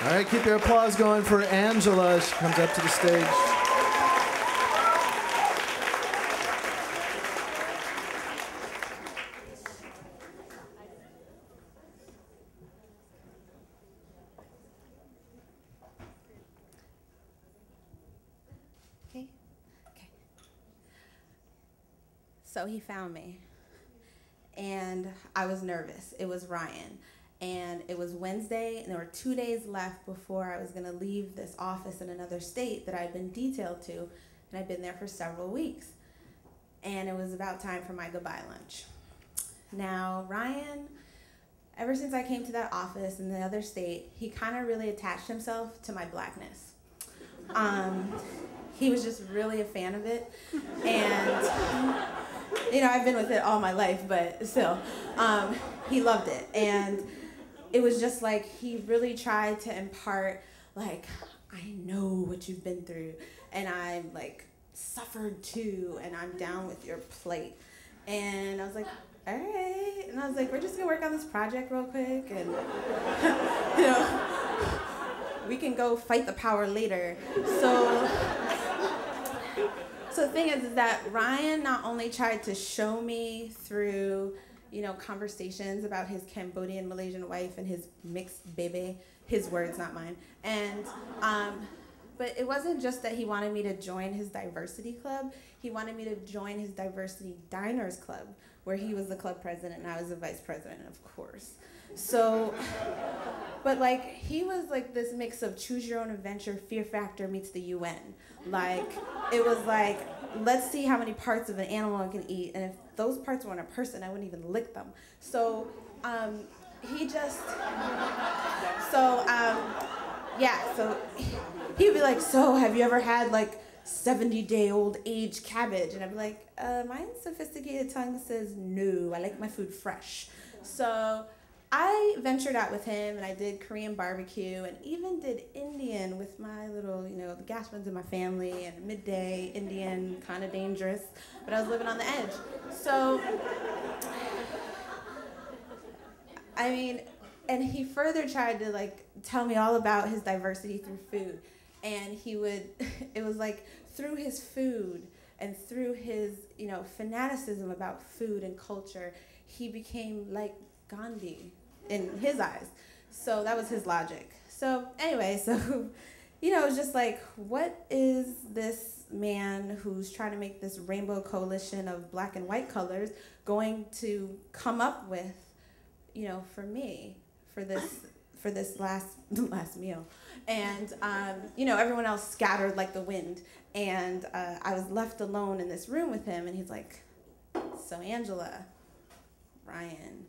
All right, keep your applause going for Angela. She comes up to the stage. Okay. So he found me, and I was nervous. It was Ryan. And it was Wednesday, and there were 2 days left before I was going to leave this office in another state that I'd been detailed to, and I'd been there for several weeks. And it was about time for my goodbye lunch. Now, Ryan, ever since I came to that office in the other state, he kind of really attached himself to my blackness. He was just really a fan of it, and I've been with it all my life, but still, he loved it. And it was just like he really tried to impart, like, I know what you've been through, and I'm like suffered too, and I'm down with your plight. And I was like, all right. And I was like, we're just gonna work on this project real quick, and we can go fight the power later. So the thing is that Ryan not only tried to show me through conversations about his Cambodian Malaysian wife and his mixed baby, his words, not mine. And but it wasn't just that he wanted me to join his diversity club. He wanted me to join his diversity diners club, where he was the club president and I was the vice president, of course. So, but like he was like this mix of choose your own adventure, Fear Factor meets the UN. Like it was like, let's see how many parts of an animal I can eat, and if those parts were on a person, I wouldn't even lick them. So he just, so he'd be like, so have you ever had like 70-day-old aged cabbage? And I'd be like, my sophisticated tongue says no, I like my food fresh. So I ventured out with him, and I did Korean barbecue and even did Indian with my little, the gas ones in my family, and midday Indian, kind of dangerous, but I was living on the edge. So, and he further tried to like tell me all about his diversity through food. And he would, it was like through his food and through his, fanaticism about food and culture, he became like Gandhi in his eyes. So that was his logic. So anyway, it was just like, what is this man who's trying to make this rainbow coalition of black and white colors going to come up with, for me, for this last meal? And everyone else scattered like the wind, and I was left alone in this room with him, and he's like, so Angela, Ryan.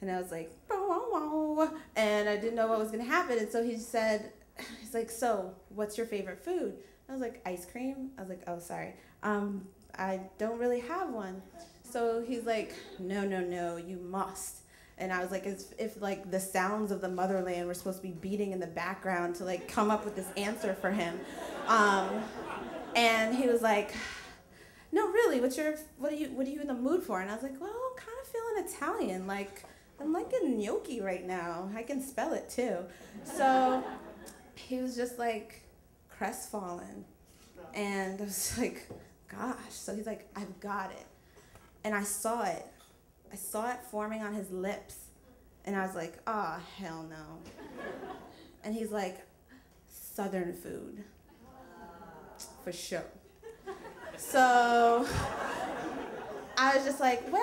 And I was like, bow, and I didn't know what was gonna happen. And so he's like, so what's your favorite food? I was like, ice cream. I was like, oh, sorry. I don't really have one. So he's like, no, you must. And I was like, as if like the sounds of the motherland were supposed to be beating in the background to like come up with this answer for him. And he was like, no, really, what are you in the mood for? And I was like, well, I'm kind of feeling Italian. Like, I'm like a gnocchi right now. I can spell it too. So he was just like crestfallen. And I was like, gosh. So he's like, I've got it. And I saw it. I saw it forming on his lips. And I was like, oh, hell no. And he's like, Southern food. For sure. So I was just like, well,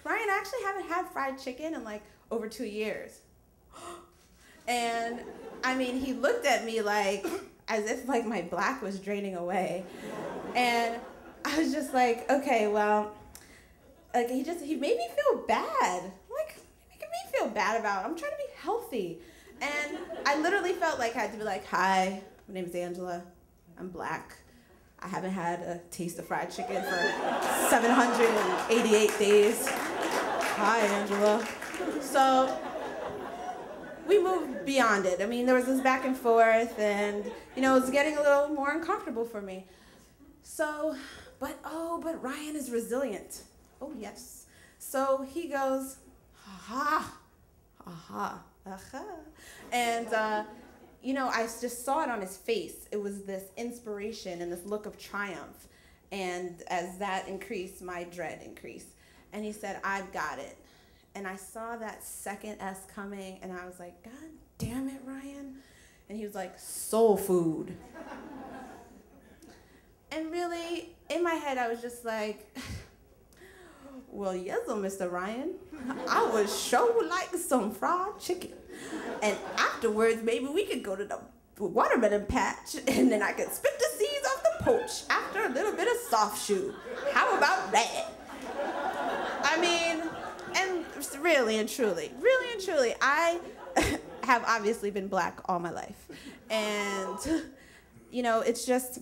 Ryan, I actually haven't had fried chicken in like over 2 years. And he looked at me like, as if like my black was draining away. And I was just like, okay, well, like he made me feel bad. Like, making me feel bad about it. I'm trying to be healthy. And I literally felt like I had to be like, hi, my name is Angela. I'm black. I haven't had a taste of fried chicken for 788 days. Hi, Angela. So we moved beyond it. There was this back and forth, and it was getting a little more uncomfortable for me. So, but Ryan is resilient. Oh, yes. So he goes, aha, And, you know, I just saw it on his face. It was this inspiration and this look of triumph. And as that increased, my dread increased. And he said, I've got it. And I saw that second S coming, and I was like, God damn it, Ryan. And he was like, soul food. And really, in my head, I was just like, well, yes, Mr. Ryan. I would sure like some fried chicken. And afterwards, maybe we could go to the watermelon patch, and then I could spit the seeds off the porch after a little bit of soft shoe. How about that? I mean, and really and truly, I have obviously been black all my life. And, you know, it's just,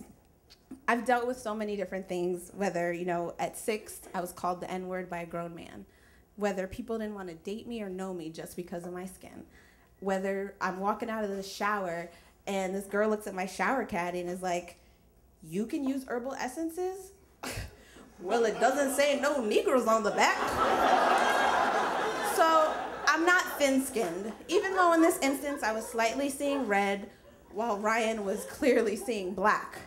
I've dealt with so many different things, whether, you know, at 6, I was called the N-word by a grown man, whether people didn't want to date me or know me just because of my skin, whether I'm walking out of the shower and this girl looks at my shower caddy and is like, you can use herbal essences? Well, it doesn't say no Negroes on the back. So I'm not thin-skinned, even though in this instance I was slightly seeing red while Ryan was clearly seeing black.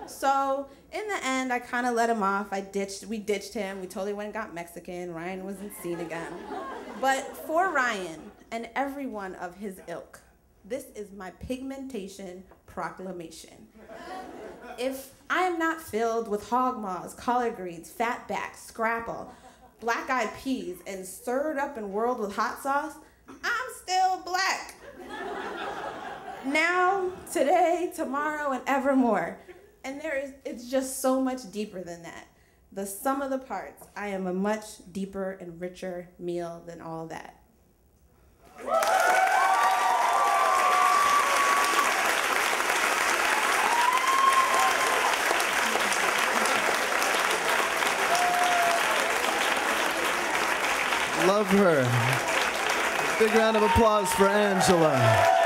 So in the end, I kind of let him off. We ditched him. We totally went and got Mexican. Ryan wasn't seen again. But for Ryan and everyone of his ilk, this is my pigmentation proclamation. If I am not filled with hog maws, collard greens, fatback, scrapple, black-eyed peas, and stirred up and whirled with hot sauce, I'm still black. Now, today, tomorrow, and evermore. And it's just so much deeper than that. The sum of the parts, I am a much deeper and richer meal than all that. Love her. Big round of applause for Angela.